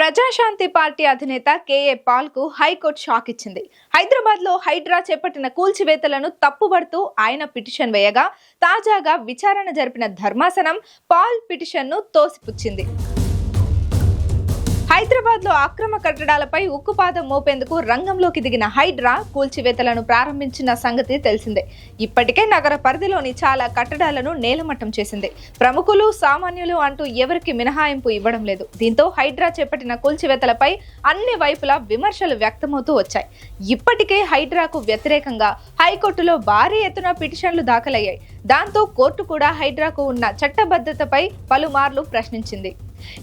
Praja Shanti party అధినేత KA Paul కు high court shock ఇచ్చింది. హైదరాబాద్ లో హైడ్రా చేపట్టిన కూల్చివేతలను తప్పుబడుతూ ఆయన పిటిషన్ వేయగా తాజాగా విచారణ జరిపిన ధర్మాసనం పాల్ పిటిషన్ ను తోసిపుచ్చింది. హైదరాబాద్ లో అక్రమ కట్టడాలపై ఉక్కుపాదం మోపేందుకు రంగంలోకి దిగిన హైడ్రా కూల్చివేతలను ప్రారంభించిన సంగతి తెలిసిందే. ఇప్పటికే నగర పరిధిలోని చాలా కట్టడాలను నేలమట్టం చేసింది. ప్రముఖులు, సామాన్యులు అంటూ ఎవరికి మినహాయింపు ఇవ్వడం లేదు. దీంతో హైడ్రా చేపట్టిన కూల్చివేతలపై అన్ని వైపులా విమర్శలు వ్యక్తమవుతూ వచ్చాయి. ఇప్పటికే హైడ్రాకు వ్యతిరేకంగా హైకోర్టులో భారీ ఎత్తున పిటిషన్లు దాఖలయ్యాయి. దాంతో కోర్టు కూడా హైడ్రాకు ఉన్న చట్టబద్ధతపై పలుమార్లు ప్రశ్నించింది.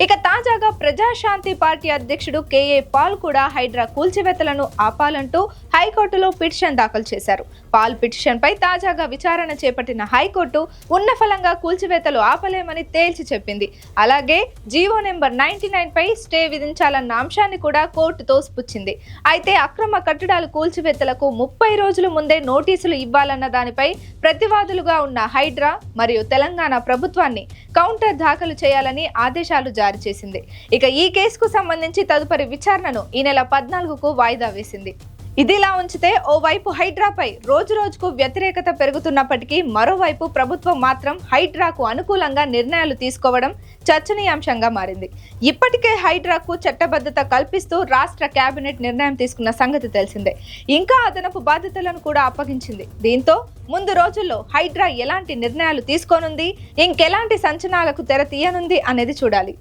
ఇక తాజాగా ప్రజాశాంతి పార్టీ అధ్యక్షుడు కేఏ పాల్ కూడా హైడ్రా కూల్చివేతలను ఆపాలంటూ హైకోర్టులో పిటిషన్ దాఖలు చేశారు. పాల్ పిటిషన్ పై తాజాగా విచారణ చేపట్టిన హైకోర్టు ఉన్నఫలంగా కూల్చివేతలు ఆపలేమని తేల్చి చెప్పింది. అలాగే జీవో నెంబర్ 99 పై స్టే విధించాలన్న అంశాన్ని కూడా కోర్టు తోసిపుచ్చింది. అయితే అక్రమ కట్టడాలు కూల్చివేతలకు 30 రోజుల ముందే నోటీసులు ఇవ్వాలన్న దానిపై ప్రతివాదులుగా ఉన్న హైడ్రా మరియు తెలంగాణ ప్రభుత్వాన్ని కౌంటర్ దాఖలు చేయాలని ఆదేశాలు జారీ చేసింది. ఇక ఈ కేసుకు సంబంధించి తదుపరి విచారణను ఈ నెల 14కు వాయిదా వేసింది. ఇదిలా ఉంచితే ఓవైపు హైడ్రాపై రోజు రోజుకు వ్యతిరేకత పెరుగుతున్నప్పటికీ మరోవైపు ప్రభుత్వం మాత్రం హైడ్రాకు అనుకూలంగా నిర్ణయాలు తీసుకోవడం చర్చనీయాంశంగా మారింది. ఇప్పటికే హైడ్రాకు చట్టబద్ధత కల్పిస్తూ రాష్ట్ర కేబినెట్ నిర్ణయం తీసుకున్న సంగతి తెలిసిందే. ఇంకా అదనపు బాధ్యతలను కూడా అప్పగించింది. దీంతో ముందు రోజుల్లో హైడ్రా ఎలాంటి నిర్ణయాలు తీసుకోనుంది, ఇంకెలాంటి సంచలనాలకు తెర తీయనుంది అనేది చూడాలి.